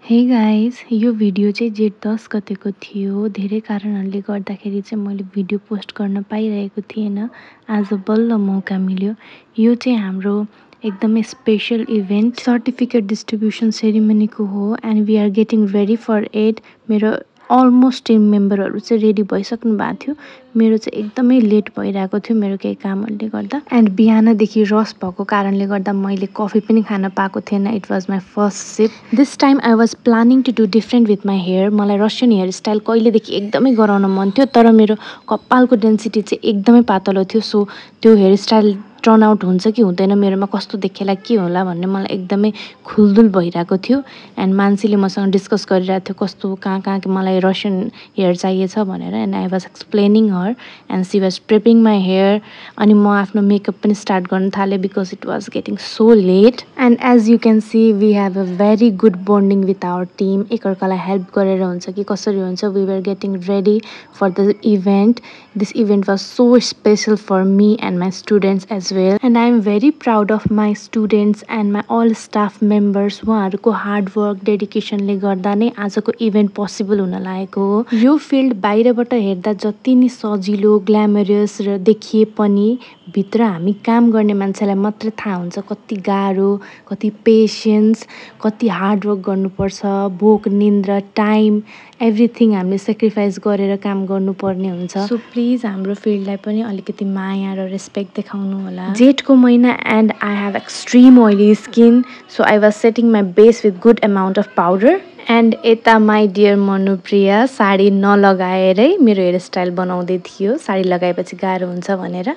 Hey guys, यो video चाहिँ जेठ 10 गतेको थियो। धेरै कारणहरूले गर्दाखेरि चाहिँ मैले भिडियो पोस्ट गर्न पाइरहेको थिएन। आज बल्ल मौका मिल्यो। यो चाहिँ हाम्रो एकदमै स्पेशल इभेन्ट सर्टिफिकेट डिस्ट्रिब्युसन सेरिमनीको हो and we are getting ready for it. मेरो अलमोस्ट टिम मेम्बरहरू चाहिँ रेडी भइसक्नु भएको थियो। मेरो चाहिँ एकदमै लेट भइरहेको थियो मेरो केही कामहरूले गर्दा एन्ड बिहानदेखि रस भएको कारणले गर्दा मैले कफी पनि खान पाएको थिएन। It was my first sip. This time I was planning to do different with my hair. मलाई रसियन हेयर स्टाइल कहिलेदेखि एकदमै गराउन मन थियो, तर मेरो कपालको डेन्सिटी चाहिँ एकदमै पातलो थियो। सो त्यो हेयर स्टाइल टर्न आउट हुन्छ कि हुँदैन, मेरोमा कस्तो देखेला के होला भन्ने मलाई एकदमै खुलदुल भइरहेको थियो। एन्ड मान्छेले मसँग डिस्कस गरिरहेको थियो कस्तो कहाँ मलाई रसियन हेयर चाहिएछ भनेर। And I was explaining her and she was prepping my hair. अनि म आफ्नो मेकअप पनि स्टार्ट गर्न थालेँ because it was getting so late. And as you can see we have a very good bonding with our team. एकअर्कालाई help गरेर हुन्छ कि कसरी हुन्छ। We were getting ready for the event. This event was so special for me and my students as well. And I am very proud of my students and my all staff members. उहाँहरूको hard work डेडिकेसनले गर्दा नै आजको event possible हुन लागेको हो। यो field बाहिरबाट हेर्दा जति नै सजिलो ग्ल्यामरस र देखिए पनि भित्र हामी काम गर्ने मान्छेलाई मात्रै थाहा हुन्छ कति गाह्रो, कति पेसेन्स, कति हार्डवर्क गर्नुपर्छ। भोक, निन्द्रा, टाइम एभ्रिथिङ हामीले सेक्रिफाइस गरेर काम गर्नुपर्ने हुन्छ। सो प्लिज हाम्रो फिल्डलाई पनि अलिकति माया र रेस्पेक्ट देखाउनु होला। जेठको महिना and I have extreme oily skin, so I was setting my base with good amount of powder. And यता माई डियर मनुप्रिया साडी नलगाएरै मेरो हेयर स्टाइल बनाउँदै थियो, साडी लगाएपछि गाह्रो हुन्छ भनेर।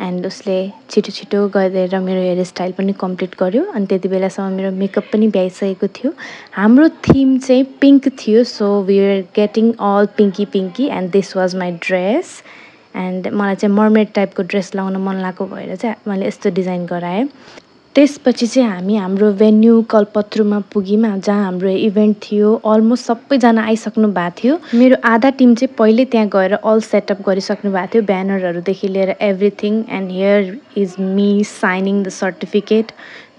एन्ड उसले छिटो छिटो गरेर मेरो हेयर स्टाइल पनि कम्प्लिट गर्यो। अनि त्यति बेलासम्म मेरो मेकअप पनि भ्याइसकेको थियो। हाम्रो थिम चाहिँ पिङ्क थियो, so we were getting all pinky pinky and this was my dress. And मलाई चाहिँ मर्मेड टाइपको ड्रेस लगाउन मन लागेको भएर चाहिँ मैले यस्तो डिजाइन गराएँ। त्यसपछि चाहिँ हामी हाम्रो भेन्यू कल्पत्रुमा पुग्यौँ जहाँ हाम्रो इभेन्ट थियो। अलमोस्ट सबैजना आइसक्नु भएको थियो। मेरो आधा टिम चाहिँ पहिले त्यहाँ गएर अल सेटअप गरिसक्नु भएको थियो, ब्यानरहरूदेखि लिएर everything. And here is me signing the certificate.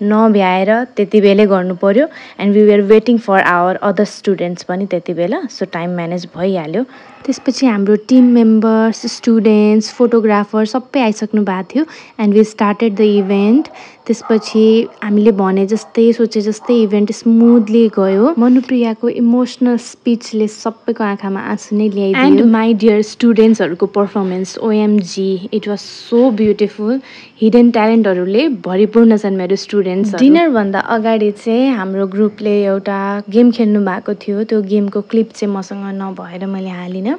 नभ्याएर त्यति बेलै गर्नु पऱ्यो। And we were waiting for our other students पनि त्यति बेला, सो टाइम म्यानेज भइहाल्यो। त्यसपछि हाम्रो टिम मेम्बर्स, स्टुडेन्ट्स, फोटोग्राफर सबै आइसक्नु भएको थियो। And we started the event. त्यसपछि हामीले भने जस्तै सोचे जस्तै इभेन्ट स्मुथली गयो। मनुप्रियाको इमोसनल स्पिचले सबैको आँखामा आँसु नै ल्याइदियो। एन्ड माई डियर स्टुडेन्ट्सहरूको performance OMG, it was so beautiful. Hidden ट्यालेन्टहरूले भरिपूर्ण छन् मेरो स्टुडेन्ट्स। डिनरभन्दा अगाडि चाहिँ हाम्रो ग्रुपले एउटा गेम खेल्नु भएको थियो। त्यो गेमको क्लिप चाहिँ मसँग नभएर मैले हालिनँ।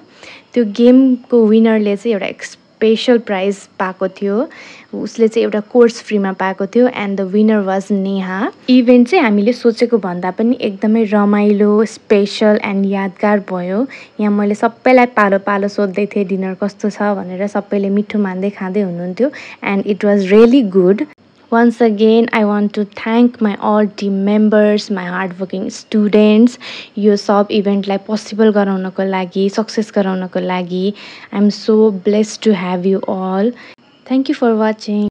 त्यो गेमको विनरले चाहिँ एउटा स्पेसल प्राइज पाएको थियो। उसले चाहिँ एउटा कोर्स फ्रीमा पाएको थियो and the winner was Neha. Event चाहिँ हामीले सोचेको भन्दा पनि एकदमै रमाइलो, स्पेसल एन्ड यादगार भयो। यहाँ मैले सबैलाई पालो पालो सोध्दै थिएँ डिनर कस्तो छ भनेर। सबैले मिठो मान्दै खाँदै हुनुहुन्थ्यो and it was really good. Once again, I want to thank my all team members, my hardworking students. यो सब इभेन्टलाई पोसिबल गराउनको लागि, सक्सेस गराउनको लागि I am so blessed to have you all. Thank you for watching.